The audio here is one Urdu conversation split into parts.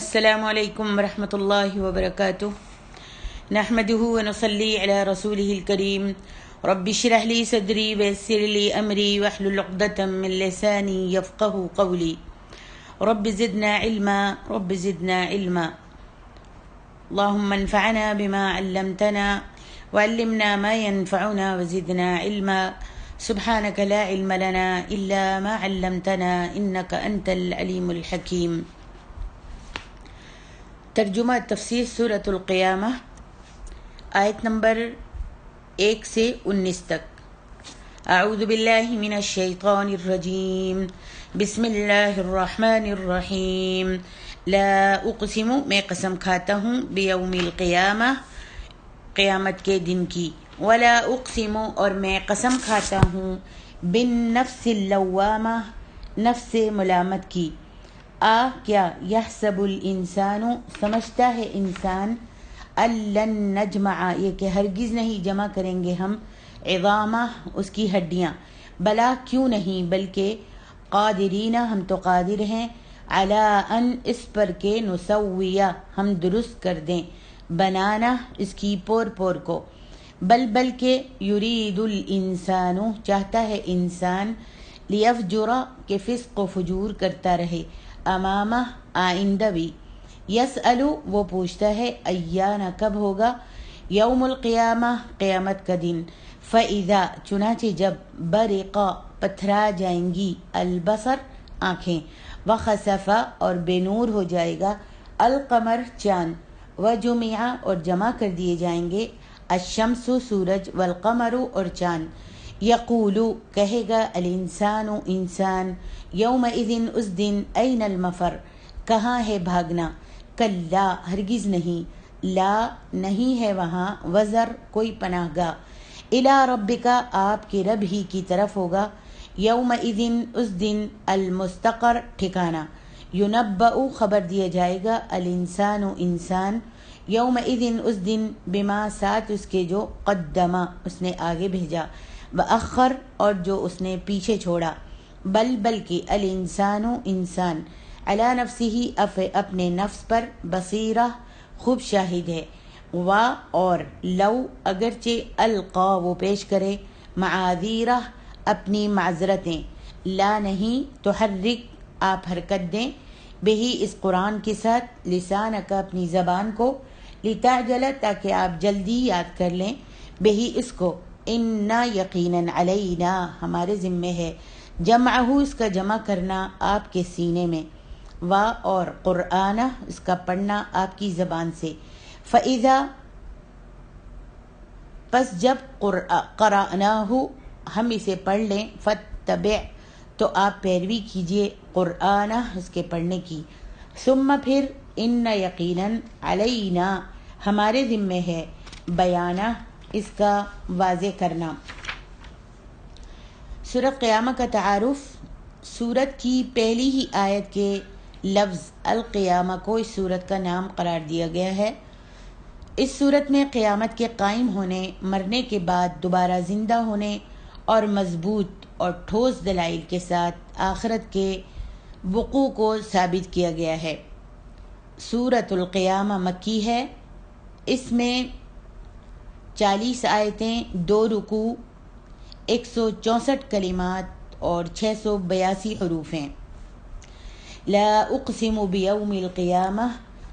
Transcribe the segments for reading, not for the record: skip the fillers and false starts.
السلام علیکم ورحمۃ اللہ وبرکاتہ نحمده ونصلی علی رسوله الکریم رب اشرح لی صدری ویسر لی امری واحلل عقدۃ من لسانی یفقهوا قولی رب زدنا علما اللهم انفعنا بما علمتنا وعلمنا ما ينفعنا وزدنا علما سبحانك لا علم لنا الا ما علمتنا انك انت العلیم الحکیم۔ ترجمہ تفسیر سورۃ القیامہ، آیت نمبر 1 سے 19 تک۔ اعوذ باللہ من الشیطان الرجیم، بسم اللہ الرحمن الرحیم۔ لا اقسم، میں قسم کھاتا ہوں، بیوم القیامہ، قیامت کے دن کی، ولا اقسم، اور میں قسم کھاتا ہوں، بالنفس اللوامہ، نفس ملامت کی۔ کیا یحسب الانسان، سمجھتا ہے انسان، الن نجمع، یہ کہ ہرگز نہیں جمع کریں گے ہم، عظامہ، اس کی ہڈیاں، بلا کیوں نہیں، بلکہ قادرین، ہم تو قادر ہیں، علی ان، اس پر کہ نسویہ، ہم درست کر دیں، بنانا، اس کی پور پور کو، بلکہ یرید الانسان، چاہتا ہے انسان، لیفجر، کہ فسق و فجور کرتا رہے، امامہ، آئندہ بھی، یسألو، وہ پوچھتا ہے، ایان، کب ہوگا، یوم القیامہ، قیامت کا دن، فاذا، چنانچہ جب، برق، پتھرا جائیں گی، البصر، آنکھیں، وخسف، اور بے نور ہو جائے گا، القمر، چاند، وجمع، اور جمع کر دیے جائیں گے، الشمس، سورج، والقمر، اور چاند، یقولو، کہے گا، الانسان، انسان، یومئذ، اس دن، این المفر، کہاں ہے بھاگنا، کلا، ہرگز نہیں، لا، نہیں ہے وہاں، وزر، کوئی پناہ گاہ، الی ربک، آپ کے رب ہی کی طرف ہوگا، یومئذ، اس دن، المستقر، ٹھکانہ، ینبأ، خبر دیا جائے گا، الانسان، انسان، یومئذ، اس دن، بما، ساتھ اس کے جو، قدمہ، اس نے آگے بھیجا، وأخر، اور جو اس نے پیچھے چھوڑا، بلکہ الانسان، انسان، علی نفسہ، اپنے نفس پر، بصیرہ، خوب شاہد ہے، اور لو، اگرچہ، القا، وہ پیش کرے، معاذیرہ، اپنی معذرتیں، لا، نہیں، تحرک، آپ حرکت دیں، بہی، اس قرآن کے ساتھ، لسانک، اپنی زبان کو، لتعجل، تاکہ آپ جلدی یاد کر لیں، بہی، اس کو، انا، یقیناً، علینا، ہمارے ذمے ہے، جمعہ، اس کا جمع کرنا آپ کے سینے میں، اور قرآنہ، اس کا پڑھنا آپ کی زبان سے، فَإِذَا، پس جب، قرأناہ، ہم اسے پڑھ لیں، فَاتَّبِعْ، تو آپ پیروی کیجئے، قرآنہ، اس کے پڑھنے کی، ثم، پھر، ان، یقیناً، علینا، ہمارے ذمے ہے، بیانہ، اس کا واضح کرنا۔ سورۃ قیامہ کا تعارف، سورت کی پہلی ہی آیت کے لفظ القیامہ کو اس سورت کا نام قرار دیا گیا ہے۔ اس سورت میں قیامت کے قائم ہونے، مرنے کے بعد دوبارہ زندہ ہونے اور مضبوط اور ٹھوس دلائل کے ساتھ آخرت کے وقوع کو ثابت کیا گیا ہے۔ سورۃ القیامہ مکی ہے، اس میں 40 آیتیں، 2 رکوع، 164 کلمات اور 682 حروف ہیں۔ لا اقسم بیوم القیامہ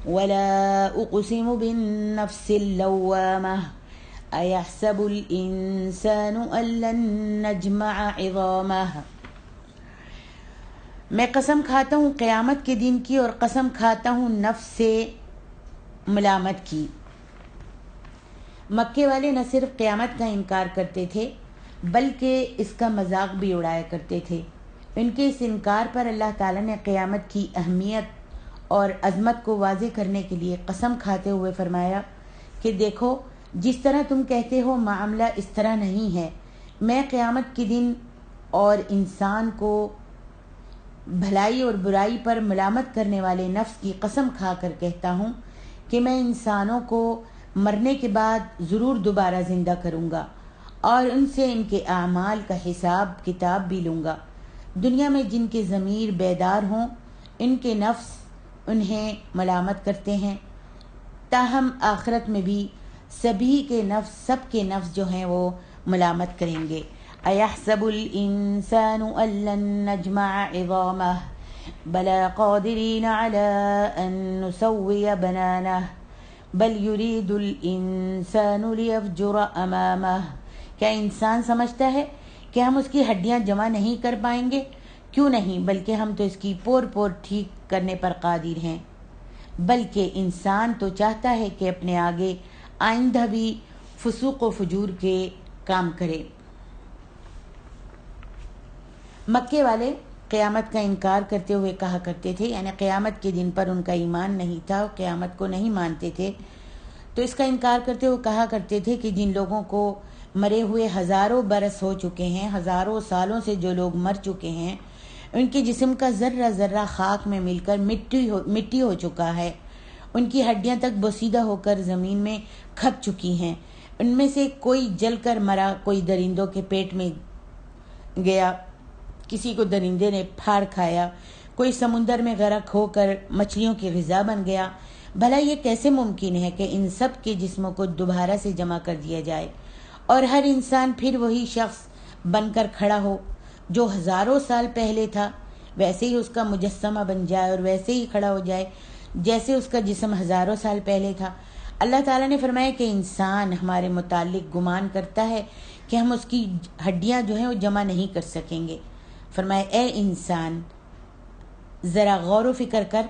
ولا اقسم بالنفس اللوامہ ایحسب الانسان ان لن نجمع عظامہ۔ میں قسم کھاتا ہوں قیامت کے دن کی، اور قسم کھاتا ہوں نفس سے ملامت کی۔ مکے والے نہ صرف قیامت کا انکار کرتے تھے بلکہ اس کا مذاق بھی اڑایا کرتے تھے۔ ان کے اس انکار پر اللہ تعالیٰ نے قیامت کی اہمیت اور عظمت کو واضح کرنے کے لیے قسم کھاتے ہوئے فرمایا کہ دیکھو، جس طرح تم کہتے ہو معاملہ اس طرح نہیں ہے۔ میں قیامت کے دن اور انسان کو بھلائی اور برائی پر ملامت کرنے والے نفس کی قسم کھا کر کہتا ہوں کہ میں انسانوں کو مرنے کے بعد ضرور دوبارہ زندہ کروں گا اور ان سے ان کے اعمال کا حساب کتاب بھی لوں گا۔ دنیا میں جن کے ضمیر بیدار ہوں، ان کے نفس انہیں ملامت کرتے ہیں، تاہم آخرت میں بھی سبھی کے نفس، سب کے نفس جو ہیں وہ ملامت کریں گے۔ اَيَحْسَبُ الْإِنسَانُ أَن لَّن نَّجْمَعَ عِظَامَهُ بَلَىٰ قَادِرِينَ عَلَىٰ أَن نُّسَوِّيَ بَنَانَهُ بَلْ يُرِيدُ الْإِنسَانُ لِيَفْجُرَ أَمَامَهُ۔ کیا انسان سمجھتا ہے کہ ہم اس کی ہڈیاں جمع نہیں کر پائیں گے؟ کیوں نہیں، بلکہ ہم تو اس کی پور پور ٹھیک کرنے پر قادر ہیں۔ بلکہ انسان تو چاہتا ہے کہ اپنے آگے آئندہ بھی فسوق و فجور کے کام کرے۔ مکے والے قیامت کا انکار کرتے ہوئے کہا کرتے تھے، یعنی قیامت کے دن پر ان کا ایمان نہیں تھا، قیامت کو نہیں مانتے تھے، تو اس کا انکار کرتے ہوئے کہا کرتے تھے کہ جن لوگوں کو مرے ہوئے ہزاروں برس ہو چکے ہیں، ہزاروں سالوں سے جو لوگ مر چکے ہیں، ان کے جسم کا ذرہ ذرہ خاک میں مل کر مٹی ہو چکا ہے، ان کی ہڈیاں تک بوسیدہ ہو کر زمین میں کھپ چکی ہیں، ان میں سے کوئی جل کر مرا، کوئی درندوں کے پیٹ میں گیا، کسی کو درندے نے پھاڑ کھایا، کوئی سمندر میں غرق ہو کر مچھلیوں کی غذا بن گیا۔ بھلا یہ کیسے ممکن ہے کہ ان سب کے جسموں کو دوبارہ سے جمع کر دیا جائے اور ہر انسان پھر وہی شخص بن کر کھڑا ہو جو ہزاروں سال پہلے تھا، ویسے ہی اس کا مجسمہ بن جائے اور ویسے ہی کھڑا ہو جائے جیسے اس کا جسم ہزاروں سال پہلے تھا۔ اللہ تعالیٰ نے فرمایا کہ انسان ہمارے متعلق گمان کرتا ہے کہ ہم اس کی ہڈیاں جو ہیں وہ جمع نہیں کر سکیں گے۔ فرمایا اے انسان ذرا غور و فکر کر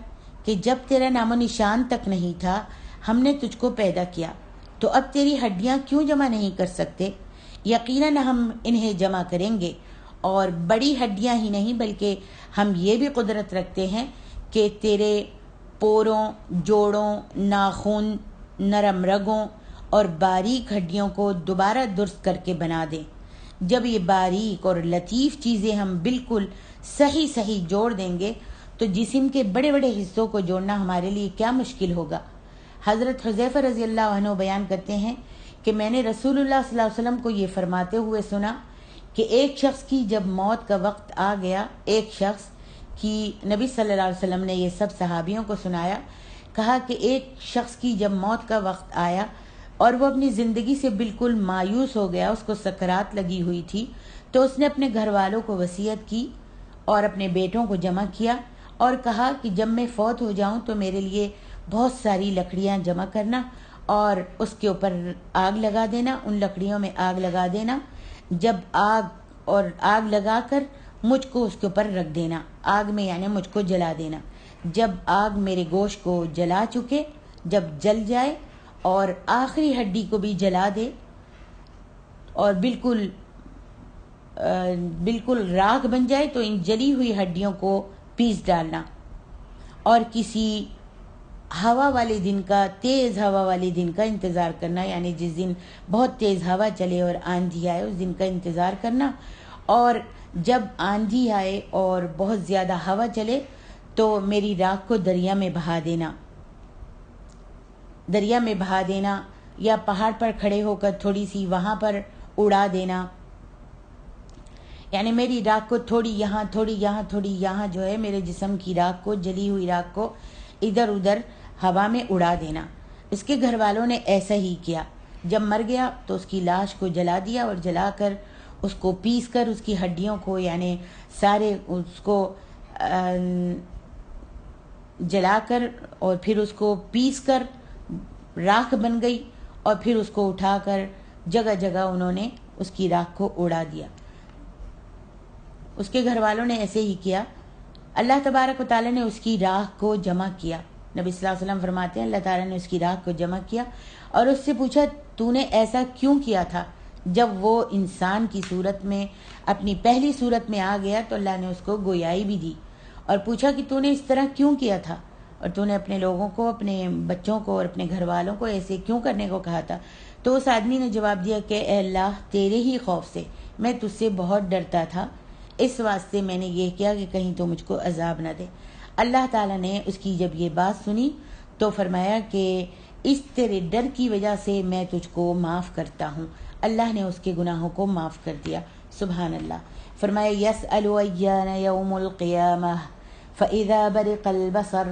کہ جب تیرا نام و نشان تک نہیں تھا ہم نے تجھ کو پیدا کیا، تو اب تیری ہڈیاں کیوں جمع نہیں کر سکتے؟ یقیناً ہم انہیں جمع کریں گے، اور بڑی ہڈیاں ہی نہیں بلکہ ہم یہ بھی قدرت رکھتے ہیں کہ تیرے پوروں، جوڑوں، ناخن، نرم رگوں اور باریک ہڈیوں کو دوبارہ درست کر کے بنا دیں۔ جب یہ باریک اور لطیف چیزیں ہم بالکل صحیح جوڑ دیں گے تو جسم کے بڑے بڑے حصوں کو جوڑنا ہمارے لیے کیا مشکل ہوگا۔ حضرت حذیفہ رضی اللہ عنہ بیان کرتے ہیں کہ میں نے رسول اللہ صلی اللہ علیہ وسلم کو یہ فرماتے ہوئے سنا کہ ایک شخص کی جب موت کا وقت آ گیا، ایک شخص کی، نبی صلی اللہ علیہ وسلم نے یہ سب صحابیوں کو سنایا، کہا کہ ایک شخص کی جب موت کا وقت آیا اور وہ اپنی زندگی سے بالکل مایوس ہو گیا، اس کو سکرات لگی ہوئی تھی، تو اس نے اپنے گھر والوں کو وصیت کی اور اپنے بیٹوں کو جمع کیا اور کہا کہ جب میں فوت ہو جاؤں تو میرے لیے بہت ساری لکڑیاں جمع کرنا اور اس کے اوپر آگ لگا دینا، ان لکڑیوں میں آگ لگا دینا، جب آگ لگا کر مجھ کو اس کے اوپر رکھ دینا، آگ میں یعنی مجھ کو جلا دینا، جب آگ میرے گوشت کو جلا چکے، جب جل جائے اور آخری ہڈی کو بھی جلا دے اور بالکل راکھ بن جائے تو ان جلی ہوئی ہڈیوں کو پیس ڈالنا اور کسی ہوا والے دن کا، تیز ہوا والے دن کا انتظار کرنا، یعنی جس دن بہت تیز ہوا چلے اور آندھی آئے اس دن کا انتظار کرنا، اور جب آندھی آئے اور بہت زیادہ ہوا چلے تو میری راکھ کو دریا میں بہا دینا یا پہاڑ پر کھڑے ہو کر تھوڑی سی وہاں پر اڑا دینا، یعنی میری راکھ کو تھوڑی یہاں تھوڑی یہاں تھوڑی یہاں جو ہے میرے جسم کی راکھ کو، جلی ہوئی راکھ کو ادھر ادھر ہوا میں اڑا دینا۔ اس کے گھر والوں نے ایسا ہی کیا، جب مر گیا تو اس کی لاش کو جلا دیا اور جلا کر اس کو پیس کر اس کی ہڈیوں کو، یعنی سارے اس کو جلا کر اور پھر اس کو پیس کر راکھ بن گئی اور پھر اس کو اٹھا کر جگہ جگہ انہوں نے اس کی راکھ کو اڑا دیا۔ اس کے گھر والوں نے ایسے ہی کیا۔ اللہ تبارک و تعالیٰ نے اس کی راکھ کو جمع کیا۔ نبی صلی اللہ علیہ وسلم فرماتے ہیں اللہ تعالیٰ نے اس کی راکھ کو جمع کیا اور اس سے پوچھا تو نے ایسا کیوں کیا تھا؟ جب وہ انسان کی صورت میں اپنی پہلی صورت میں آ گیا تو اللہ نے اس کو گویائی بھی دی اور پوچھا کہ تو نے اس طرح کیوں کیا تھا اور تو نے اپنے لوگوں کو، اپنے بچوں کو اور اپنے گھر والوں کو ایسے کیوں کرنے کو کہا تھا؟ تو اس آدمی نے جواب دیا کہ اے اللہ تیرے ہی خوف سے میں تجھ سے بہت ڈرتا تھا، اس واسطے میں نے یہ کیا کہ کہیں تو مجھ کو عذاب نہ دے۔ اللہ تعالیٰ نے اس کی جب یہ بات سنی تو فرمایا کہ اس تیرے ڈر کی وجہ سے میں تجھ کو معاف کرتا ہوں۔ اللہ نے اس کے گناہوں کو معاف کر دیا۔ سبحان اللہ۔ فرمایا یسأل ایان یوم القیامہ فإذا برق البصر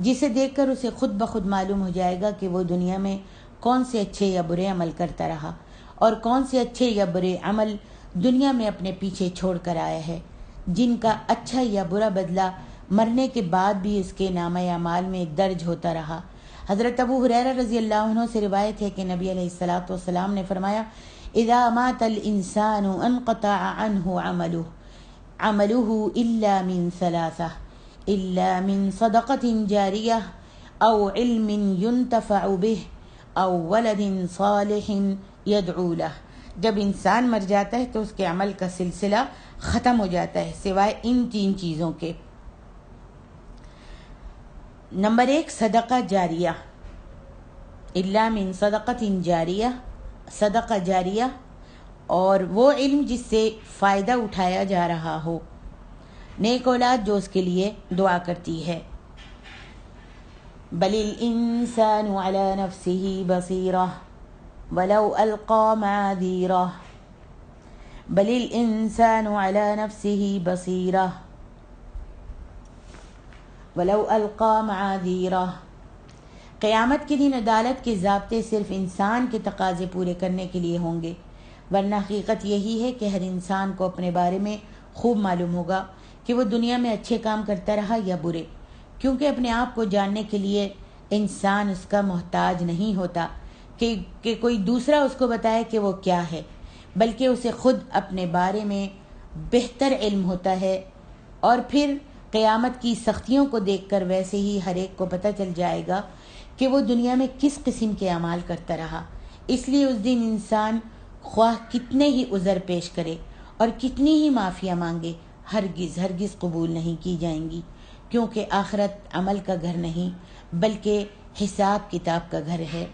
جسے دیکھ کر اسے خود بخود معلوم ہو جائے گا کہ وہ دنیا میں کون سے اچھے یا برے عمل کرتا رہا اور کون سے اچھے یا برے عمل دنیا میں اپنے پیچھے چھوڑ کر آیا ہے، جن کا اچھا یا برا بدلہ مرنے کے بعد بھی اس کے نامہ اعمال میں درج ہوتا رہا۔ حضرت ابو ہریرہ رضی اللہ عنہ سے روایت ہے کہ نبی علیہ الصلوۃ والسلام نے فرمایا، اذا مات الانسان انقطع عنه عمله الا من ثلاثہ، الا من صدقۃ جاریہ او علم ينتفع به او ولد صالح يدعو له۔ جب انسان مر جاتا ہے تو اس کے عمل کا سلسلہ ختم ہو جاتا ہے سوائے ان 3 چیزوں کے۔ نمبر 1 صدقہ جاریہ، الا من صدقۃ جاریہ، صدقہ جاریہ، اور وہ علم جس سے فائدہ اٹھایا جا رہا ہو، نیک اولاد جو اس کے لیے دعا کرتی ہے۔ بل الانسان على نفسه بصیرہ ولو القى معاذیرہ، بل الانسان على نفسه بصیرہ ولو القى معاذیرہ۔ قیامت کے دن عدالت کے ضابطے صرف انسان کے تقاضے پورے کرنے کے لیے ہوں گے، ورنہ حقیقت یہی ہے کہ ہر انسان کو اپنے بارے میں خوب معلوم ہوگا کہ وہ دنیا میں اچھے کام کرتا رہا یا برے، کیونکہ اپنے آپ کو جاننے کے لیے انسان اس کا محتاج نہیں ہوتا کہ کوئی دوسرا اس کو بتائے کہ وہ کیا ہے، بلکہ اسے خود اپنے بارے میں بہتر علم ہوتا ہے، اور پھر قیامت کی سختیوں کو دیکھ کر ویسے ہی ہر ایک کو پتہ چل جائے گا کہ وہ دنیا میں کس قسم کے اعمال کرتا رہا۔ اس لیے اس دن انسان خواہ کتنے ہی عذر پیش کرے اور کتنی ہی معافیاں مانگے، ہرگز قبول نہیں کی جائیں گی، کیونکہ آخرت عمل کا گھر نہیں بلکہ حساب کتاب کا گھر ہے۔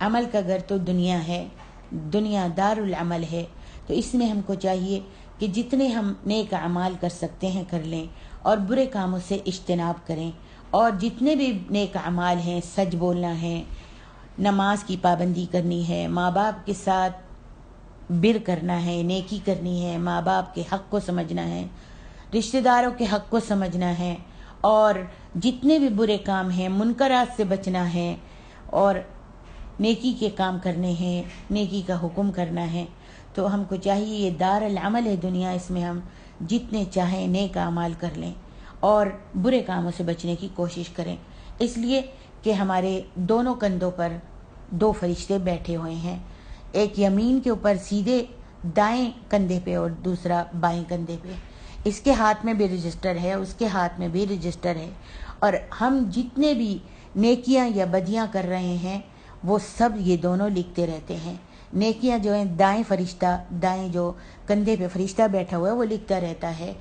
عمل کا گھر تو دنیا ہے، دنیا دار العمل ہے، تو اس میں ہم کو چاہیے کہ جتنے ہم نیک اعمال کر سکتے ہیں کر لیں اور برے کاموں سے اجتناب کریں، اور جتنے بھی نیک اعمال ہیں، سچ بولنا ہے، نماز کی پابندی کرنی ہے، ماں باپ کے ساتھ بر کرنا ہے، نیکی کرنی ہے، ماں باپ کے حق کو سمجھنا ہے، رشتہ داروں کے حق کو سمجھنا ہے، اور جتنے بھی برے کام ہیں منکرات سے بچنا ہے اور نیکی کے کام کرنے ہیں، نیکی کا حکم کرنا ہے۔ تو ہم کو چاہیے، یہ دار العمل ہے دنیا، اس میں ہم جتنے چاہیں نیک اعمال کر لیں اور برے کاموں سے بچنے کی کوشش کریں، اس لیے کہ ہمارے دونوں کندھوں پر 2 فرشتے بیٹھے ہوئے ہیں، ایک یمین کے اوپر سیدھے دائیں کندھے پہ اور دوسرا بائیں کندھے پہ۔ اس کے ہاتھ میں بھی رجسٹر ہے، اس کے ہاتھ میں بھی رجسٹر ہے، اور ہم جتنے بھی نیکیاں یا بدیاں کر رہے ہیں وہ سب یہ دونوں لکھتے رہتے ہیں۔ نیکیاں جو ہیں دائیں جو کندھے پہ فرشتہ بیٹھا ہوا ہے وہ لکھتا رہتا ہے،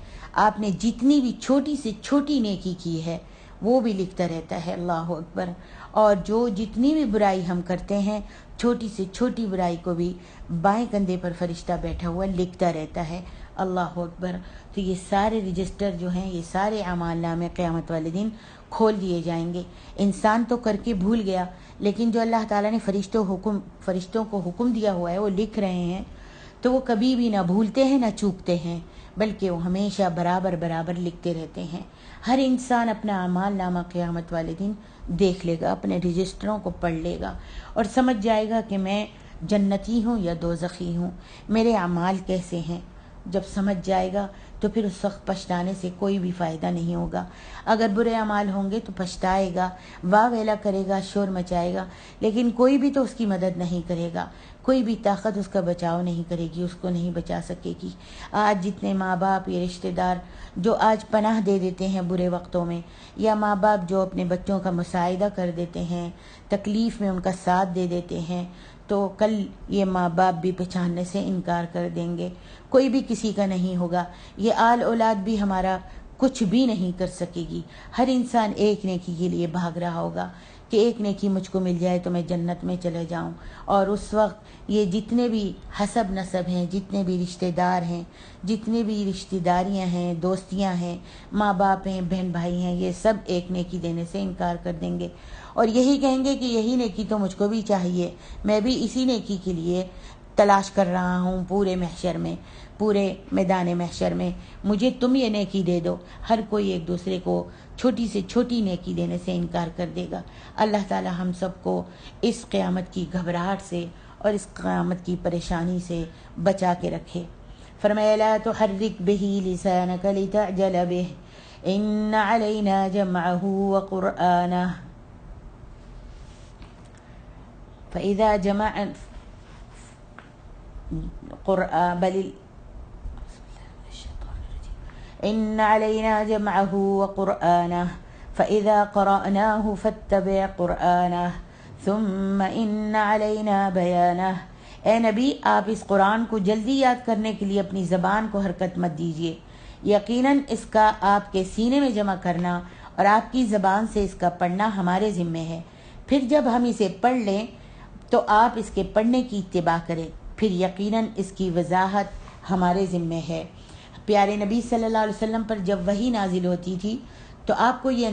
آپ نے جتنی بھی چھوٹی سے چھوٹی نیکی کی ہے وہ بھی لکھتا رہتا ہے، اللہ اکبر، اور جو جتنی بھی برائی ہم کرتے ہیں چھوٹی سے چھوٹی برائی کو بھی بائیں کندھے پر فرشتہ بیٹھا ہوا لکھتا رہتا ہے، اللہ اکبر۔ تو یہ سارے رجسٹر جو ہیں، یہ سارے اعمال نامے قیامت والے دن کھول دیے جائیں گے۔ انسان تو کر کے بھول گیا، لیکن جو اللہ تعالیٰ نے فرشتوں کو حکم دیا ہوا ہے وہ لکھ رہے ہیں، تو وہ کبھی بھی نہ بھولتے ہیں نہ چوکتے ہیں، بلکہ وہ ہمیشہ برابر لکھتے رہتے ہیں۔ ہر انسان اپنا اعمال نامہ قیامت والے دن دیکھ لے گا، اپنے رجسٹروں کو پڑھ لے گا اور سمجھ جائے گا کہ میں جنتی ہوں یا دوزخی ہوں، میرے اعمال کیسے ہیں۔ جب سمجھ جائے گا تو پھر اس وقت پچھتانے سے کوئی بھی فائدہ نہیں ہوگا۔ اگر برے اعمال ہوں گے تو پچھتائے گا، واہ ویلا کرے گا، شور مچائے گا، لیکن کوئی بھی تو اس کی مدد نہیں کرے گا، کوئی بھی طاقت اس کا بچاؤ نہیں کرے گی، اس کو نہیں بچا سکے گی۔ آج جتنے ماں باپ یا رشتہ دار جو آج پناہ دے دیتے ہیں برے وقتوں میں، یا ماں باپ جو اپنے بچوں کا مساعدہ کر دیتے ہیں، تکلیف میں ان کا ساتھ دے دیتے ہیں، تو کل یہ ماں باپ بھی پہچاننے سے انکار کر دیں گے، کوئی بھی کسی کا نہیں ہوگا، یہ آل اولاد بھی ہمارا کچھ بھی نہیں کر سکے گی۔ ہر انسان ایک نیکی کے لیے بھاگ رہا ہوگا کہ ایک نیکی مجھ کو مل جائے تو میں جنت میں چلے جاؤں، اور اس وقت یہ جتنے بھی حسب نسب ہیں، جتنے بھی رشتہ دار ہیں، جتنے بھی رشتہ داریاں ہیں، دوستیاں ہیں، ماں باپ ہیں، بہن بھائی ہیں، یہ سب ایک نیکی دینے سے انکار کر دیں گے اور یہی کہیں گے کہ یہی نیکی تو مجھ کو بھی چاہیے، میں بھی اسی نیکی کے لیے تلاش کر رہا ہوں پورے محشر میں، پورے میدان محشر میں، مجھے تم یہ نیکی دے دو۔ ہر کوئی ایک دوسرے کو چھوٹی سے چھوٹی نیکی دینے سے انکار کر دے گا۔ اللہ تعالی ہم سب کو اس قیامت کی گھبراہٹ سے اور اس قیامت کی پریشانی سے بچا کے رکھے۔ فرمایا لا تحرک به لسانک لتعجل به ان علینا جمعه وقرآنہ فإذا جمع بل إن علينا جمعه وقرآنه فإذا قرأناه فاتبع قرآنه ثم إن علينا بيانه۔ اے نبی، آپ اس قرآن کو جلدی یاد کرنے کے لیے اپنی زبان کو حرکت مت دیجیے، یقیناً اس کا آپ کے سینے میں جمع کرنا اور آپ کی زبان سے اس کا پڑھنا ہمارے ذمے ہے۔ پھر جب ہم اسے پڑھ لیں تو آپ اس کے پڑھنے کی اتباع کریں، پھر یقیناً اس کی وضاحت ہمارے ذمے ہے۔ پیارے نبی صلی اللہ علیہ وسلم پر جب وحی نازل ہوتی تھی تو آپ کو یہ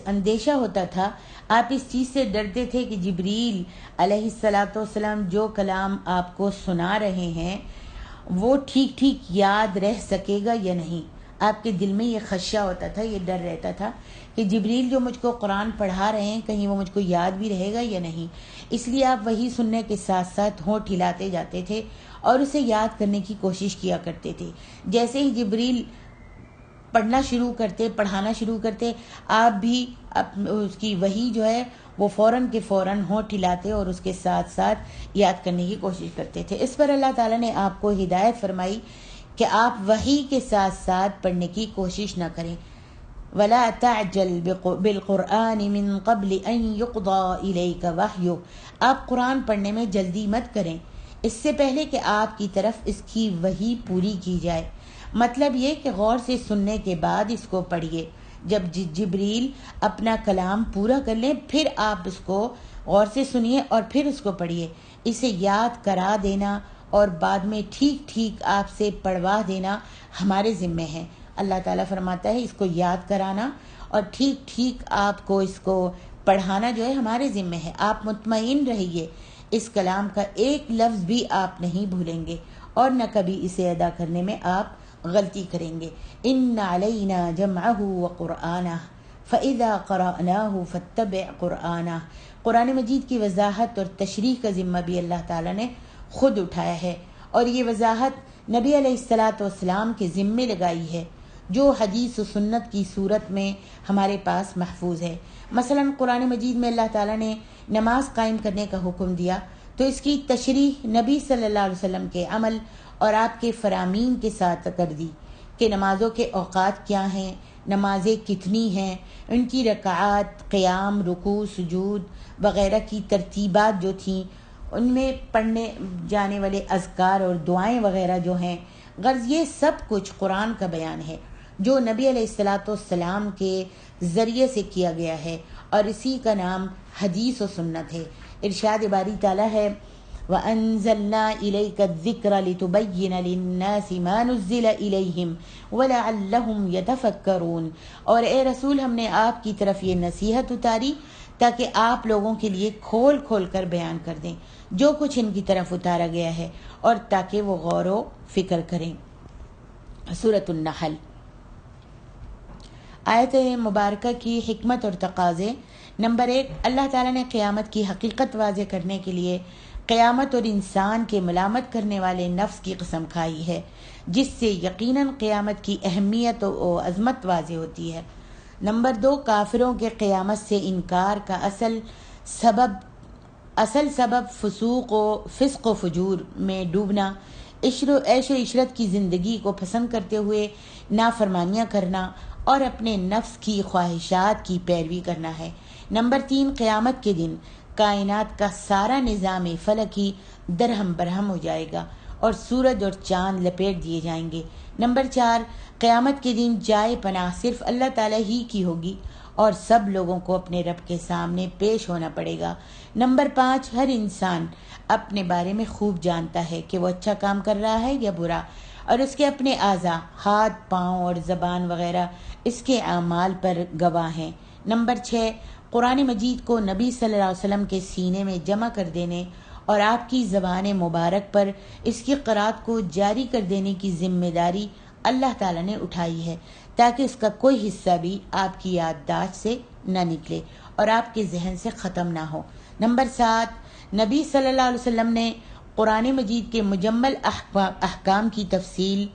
اندیشہ ہوتا تھا، آپ اس چیز سے ڈرتے تھے کہ جبریل علیہ السلام جو کلام آپ کو سنا رہے ہیں وہ ٹھیک ٹھیک یاد رہ سکے گا یا نہیں۔ آپ کے دل میں یہ خدشہ ہوتا تھا، یہ ڈر رہتا تھا کہ جبریل جو مجھ کو قرآن پڑھا رہے ہیں کہیں وہ مجھ کو یاد بھی رہے گا یا نہیں۔ اس لیے آپ وہی سننے کے ساتھ ساتھ ہونٹ ہلاتے جاتے تھے اور اسے یاد کرنے کی کوشش کیا کرتے تھے۔ جیسے ہی جبریل پڑھانا شروع کرتے آپ بھی اس کی وحی جو ہے وہ فوراً کے فوراً ہونٹ ہلاتے اور اس کے ساتھ ساتھ یاد کرنے کی کوشش کرتے تھے۔ اس پر اللہ تعالیٰ نے آپ کو ہدایت فرمائی کہ آپ وحی کے ساتھ ساتھ پڑھنے کی کوشش نہ کریں۔ وَلَا تَعْجَلْ بِالْقُرْآنِ مِن قَبْلِ أَن يُقْضَى إِلَيْكَ وَحْيُهُ۔ آپ قرآن پڑھنے میں جلدی مت کریں اس سے پہلے کہ آپ کی طرف اس کی وحی پوری کی جائے۔ مطلب یہ کہ غور سے سننے کے بعد اس کو پڑھیے۔ جب جبریل اپنا کلام پورا کر لیں پھر آپ اس کو غور سے سنیے اور پھر اس کو پڑھیے۔ اسے یاد کرا دینا اور بعد میں ٹھیک ٹھیک آپ سے پڑھوا دینا ہمارے ذمے ہے۔ اللہ تعالیٰ فرماتا ہے اس کو یاد کرانا اور ٹھیک ٹھیک آپ کو اس کو پڑھانا جو ہے ہمارے ذمے ہے۔ آپ مطمئن رہیے، اس کلام کا ایک لفظ بھی آپ نہیں بھولیں گے اور نہ کبھی اسے ادا کرنے میں آپ غلطی کریں گے۔ ان علینا جمعہ وقرآنہ فاذا قرأناہ فاتبع قرآنہ۔ قرآن مجید کی وضاحت اور تشریح کا ذمہ بھی اللہ تعالیٰ نے خود اٹھایا ہے اور یہ وضاحت نبی علیہ السلام کے ذمے لگائی ہے جو حدیث و سنت کی صورت میں ہمارے پاس محفوظ ہے۔ مثلا قرآن مجید میں اللہ تعالیٰ نے نماز قائم کرنے کا حکم دیا تو اس کی تشریح نبی صلی اللہ علیہ وسلم کے عمل اور آپ کے فرامین کے ساتھ کر دی کہ نمازوں کے اوقات کیا ہیں، نمازیں کتنی ہیں، ان کی رکعات، قیام، رکوع، سجود وغیرہ کی ترتیبات جو تھیں، ان میں پڑھنے جانے والے اذکار اور دعائیں وغیرہ جو ہیں، غرض یہ سب کچھ قرآن کا بیان ہے جو نبی علیہ السلام کے ذریعے سے کیا گیا ہے اور اسی کا نام حدیث و سنت ہے۔ ارشاد باری تعالیٰ ہے وَأَنزَلْنَا إِلَيْكَ الذِّكْرَ لِتُبَيِّنَ لِلنَّاسِ مَا نُزِّلَ إِلَيْهِمْ وَلَعَلَّهُمْ يَتَفَكَّرُونَ۔ اور اے رسول ہم نے آپ کی طرف یہ نصیحت اتاری تاکہ آپ لوگوں کے لیے کھول کھول کر بیان کر دیں جو کچھ ان کی طرف اتارا گیا ہے اور تاکہ وہ غور و فکر کریں۔ سورۃ النحل آیت مبارکہ کی حکمت اور تقاضے۔ نمبر 1، اللہ تعالیٰ نے قیامت کی حقیقت واضح کرنے کے لیے قیامت اور انسان کے ملامت کرنے والے نفس کی قسم کھائی ہے جس سے یقیناً قیامت کی اہمیت و عظمت واضح ہوتی ہے۔ نمبر 2، کافروں کے قیامت سے انکار کا اصل سبب فسق و فجور میں ڈوبنا، عیش و عشرت کی زندگی کو پسند کرتے ہوئے نافرمانیاں کرنا اور اپنے نفس کی خواہشات کی پیروی کرنا ہے۔ نمبر 3، قیامت کے دن کائنات کا سارا نظام فلکی درہم برہم ہو جائے گا اور سورج اور چاند لپیٹ دیے جائیں گے۔ نمبر 4، قیامت کے دن جائے پناہ صرف اللہ تعالیٰ ہی کی ہوگی اور سب لوگوں کو اپنے رب کے سامنے پیش ہونا پڑے گا۔ نمبر 5، ہر انسان اپنے بارے میں خوب جانتا ہے کہ وہ اچھا کام کر رہا ہے یا برا، اور اس کے اپنے اعضاء، ہاتھ، پاؤں اور زبان وغیرہ اس کے اعمال پر گواہ ہیں۔ نمبر 6، قرآن مجید کو نبی صلی اللہ علیہ وسلم کے سینے میں جمع کر دینے اور آپ کی زبان مبارک پر اس کی قرات کو جاری کر دینے کی ذمہ داری اللہ تعالیٰ نے اٹھائی ہے، تاکہ اس کا کوئی حصہ بھی آپ کی یادداشت سے نہ نکلے اور آپ کے ذہن سے ختم نہ ہو۔ نمبر 7، نبی صلی اللہ علیہ وسلم نے قرآن مجید کے مجمل احکام کی تفصیل،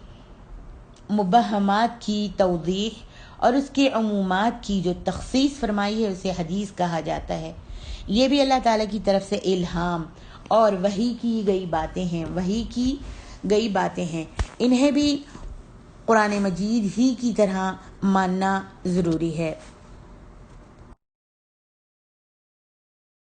مبہمات کی توضیح اور اس کے عمومات کی جو تخصیص فرمائی ہے اسے حدیث کہا جاتا ہے۔ یہ بھی اللہ تعالیٰ کی طرف سے الہام اور وحی کی گئی باتیں ہیں، انہیں بھی قرآن مجید ہی کی طرح ماننا ضروری ہے۔